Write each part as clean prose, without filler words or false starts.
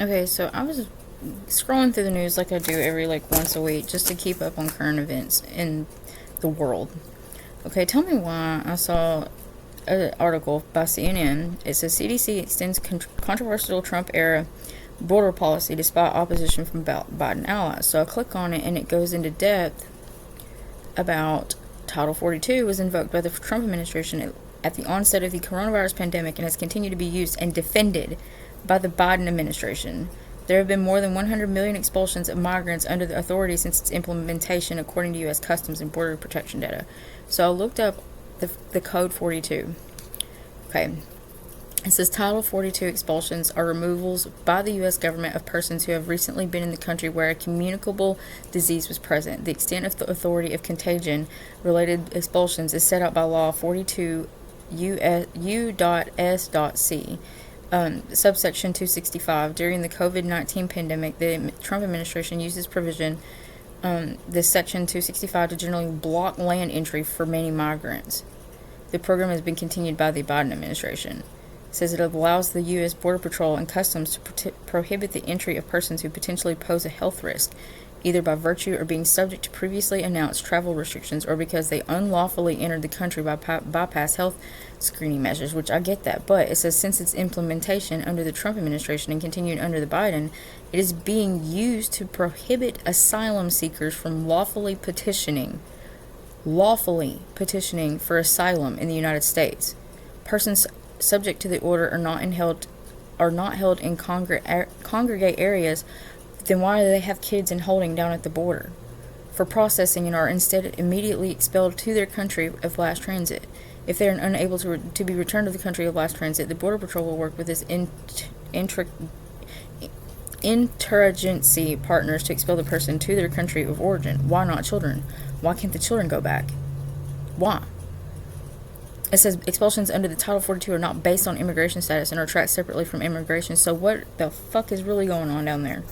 Okay, so I was scrolling through the news like I do every once a week just to keep up on current events in the world. Okay, tell me why I saw an article by CNN. It says CDC extends controversial Trump era border policy despite opposition from Biden allies. So I click on it and it goes into depth about Title 42 was invoked by the Trump administration at the onset of the coronavirus pandemic and has continued to be used and defended by the Biden administration. There have been more than 100 million expulsions of migrants under the authority since its implementation, according to U.S. Customs and Border Protection data. So I looked up the Code 42. Okay. It says Title 42 expulsions are removals by the U.S. government of persons who have recently been in the country where a communicable disease was present. The extent of the authority of contagion-related expulsions is set out by Law 42 U.S.C. Subsection 265. During the COVID-19 pandemic, the Trump administration used this provision, this section 265, to generally block land entry for many migrants. The program has been continued by the Biden administration. It says it allows the U.S. Border Patrol and Customs to prohibit the entry of persons who potentially pose a health risk, either by virtue of being subject to previously announced travel restrictions or because they unlawfully entered the country by bypass health screening measures, which I get that. But it says since its implementation under the Trump administration and continued under the Biden, it is being used to prohibit asylum seekers from lawfully petitioning for asylum in the United States. Persons subject to the order are not held in congregate areas. Then why do they have kids in holding down at the border for processing and are instead immediately expelled to their country of last transit? If they are unable to be returned to the country of last transit, the Border Patrol will work with its interagency partners to expel the person to their country of origin. Why not children? Why can't the children go back? Why? It says expulsions under the Title 42 are not based on immigration status and are tracked separately from immigration. So what the fuck is really going on down there?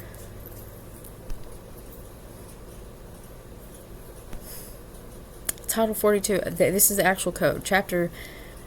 Title 42, this is the actual code. Title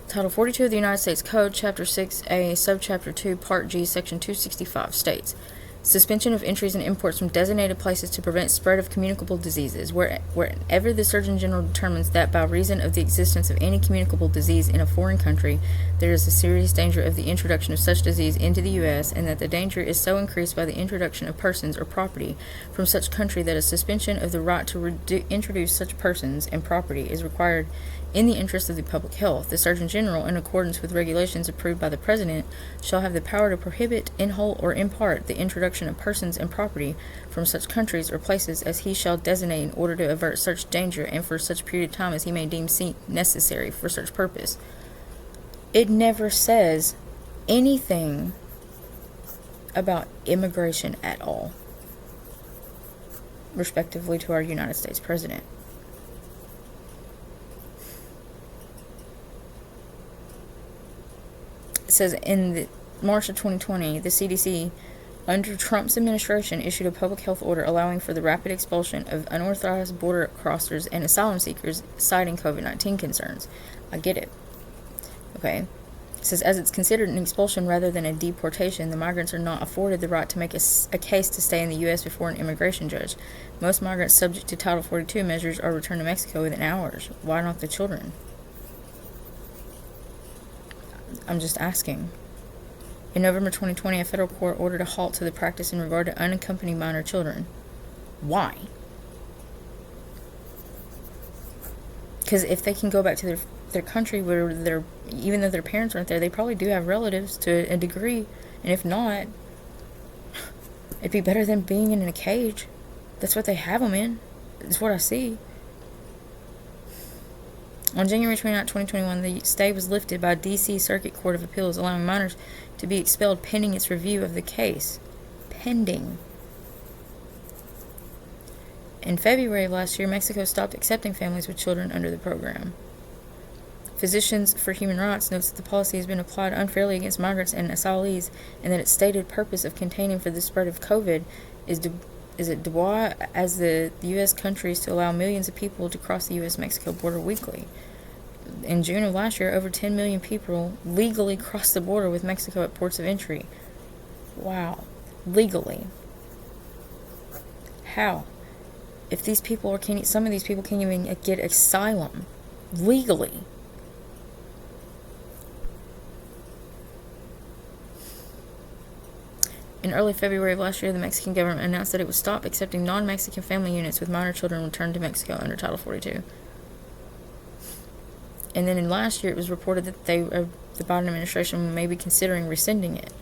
42 of the United States Code, Chapter 6A, Subchapter 2, Part G, Section 265 states, suspension of entries and imports from designated places to prevent spread of communicable diseases. Wherever the Surgeon General determines that by reason of the existence of any communicable disease in a foreign country, there is a serious danger of the introduction of such disease into the U.S., and that the danger is so increased by the introduction of persons or property from such country that a suspension of the right to introduce such persons and property is required in the interest of the public health. The Surgeon General, in accordance with regulations approved by the President, shall have the power to prohibit, in whole or in part, the introduction of persons and property from such countries or places as he shall designate in order to avert such danger and for such period of time as he may deem necessary for such purpose. It never says anything about immigration at all, respectively to our United States President. It says in March of 2020, the CDC, under Trump's administration, issued a public health order allowing for the rapid expulsion of unauthorized border crossers and asylum seekers, citing COVID-19 concerns. I get it. Okay. It says, as it's considered an expulsion rather than a deportation, the migrants are not afforded the right to make a case to stay in the U.S. before an immigration judge. Most migrants subject to Title 42 measures are returned to Mexico within hours. Why not the children? I'm just asking. In November 2020, a federal court ordered a halt to the practice in regard to unaccompanied minor children. Why? Because if they can go back to their country where even though their parents aren't there, they probably do have relatives to a degree. And if not, it'd be better than being in a cage. That's what they have them in. That's what I see. On January 29, 2021, the stay was lifted by D.C. Circuit Court of Appeals, allowing minors to be expelled pending its review of the case. Pending. In February of last year, Mexico stopped accepting families with children under the program. Physicians for Human Rights notes that the policy has been applied unfairly against migrants and asylees, and that its stated purpose of containing for the spread of COVID is dubois as the U.S. countries to allow millions of people to cross the U.S.-Mexico border weekly. In June of last year, over 10 million people legally crossed the border with Mexico at ports of entry. Wow. legally. How? If these people some of these people can't even get asylum legally. In early February of last year, the Mexican government announced that it would stop accepting non-Mexican family units with minor children returned to Mexico under Title 42. And then in last year, it was reported that the Biden administration may be considering rescinding it.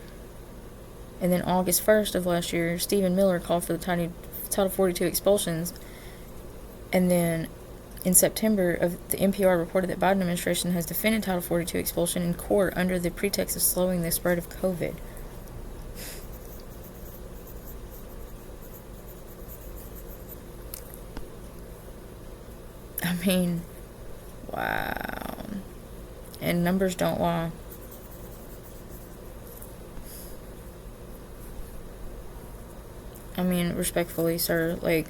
And then August 1st of last year, Stephen Miller called for the Title 42 expulsions. And then in September, the NPR reported that Biden administration has defended Title 42 expulsion in court under the pretext of slowing the spread of COVID. I mean, wow. And numbers don't lie. I mean, respectfully, sir, like,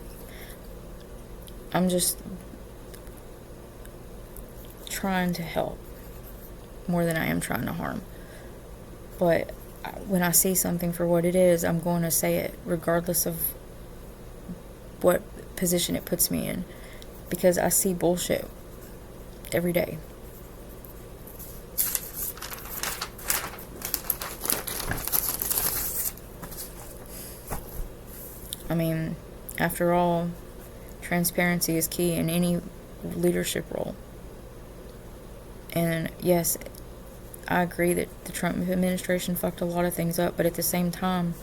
I'm just trying to help more than I am trying to harm. But when I see something for what it is, I'm going to say it regardless of what position it puts me in. Because I see bullshit every day. I mean, after all, transparency is key in any leadership role. And yes, I agree that the Trump administration fucked a lot of things up, but at the same time,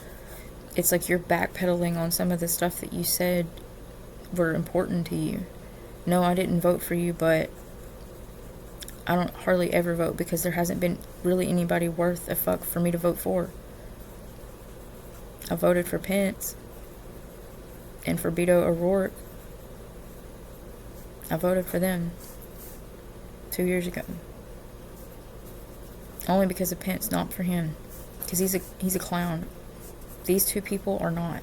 it's like you're backpedaling on some of the stuff that you said were important to you. No, I didn't vote for you, but I don't hardly ever vote because there hasn't been really anybody worth a fuck for me to vote for. I voted for Pence and for Beto O'Rourke. I voted for them 2 years ago. Only because of Pence, not for him. Because he's a clown. These two people are not.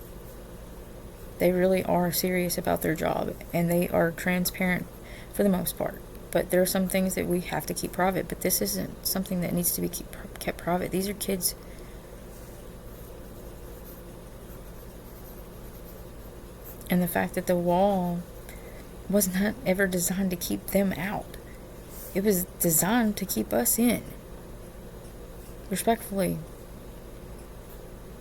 They really are serious about their job, and they are transparent for the most part. But there are some things that we have to keep private, but this isn't something that needs to be kept private. These are kids. And the fact that the wall was not ever designed to keep them out. It was designed to keep us in. Respectfully.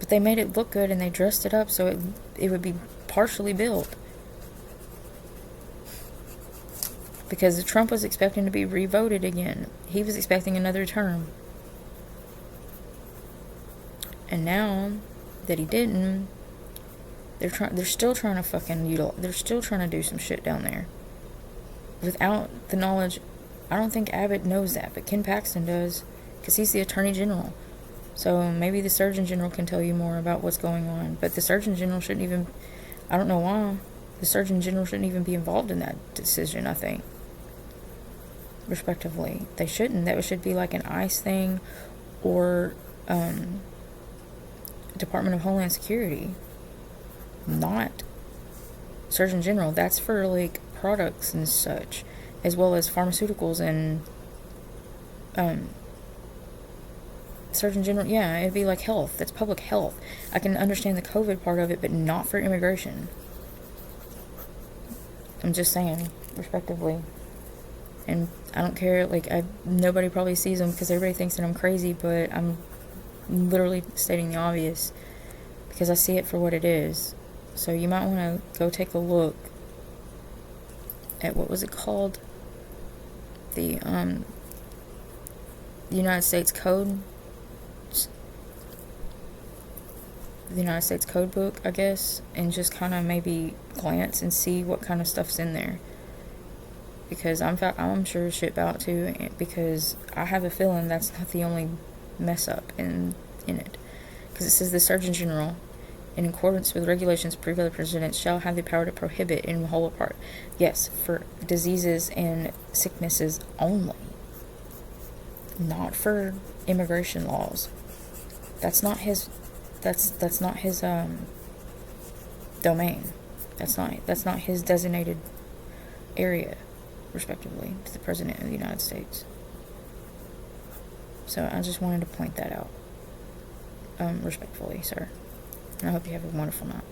But they made it look good and they dressed it up so it would be partially built. Because Trump was expecting to be re-voted again. He was expecting another term. And now that he didn't, they're still trying to they're still trying to do some shit down there. Without the knowledge, I don't think Abbott knows that, but Ken Paxton does. Because he's the Attorney General. So maybe the Surgeon General can tell you more about what's going on. But the Surgeon General shouldn't even... I don't know why. The Surgeon General shouldn't even be involved in that decision, I think. Respectively. They shouldn't. That should be like an ICE thing or Department of Homeland Security. Not Surgeon General. That's for like products and such. As well as pharmaceuticals and Surgeon General, yeah, it'd be like health. That's public health. I can understand the COVID part of it, but not for immigration. I'm just saying, respectively. And I don't care, like, nobody probably sees them because everybody thinks that I'm crazy, but I'm literally stating the obvious because I see it for what it is. So you might want to go take a look at, what was it called? The United States Code. The United States Code book, I guess, and just kind of maybe glance and see what kind of stuff's in there. Because I'm sure shit about to, because I have a feeling that's not the only mess up in it. Because it says the Surgeon General, in accordance with regulations approved by the President, shall have the power to prohibit in whole or part. Yes, for diseases and sicknesses only. Not for immigration laws. That's not his domain. That's not his designated area, respectively, to the President of the United States. So I just wanted to point that out, respectfully, sir. And I hope you have a wonderful night.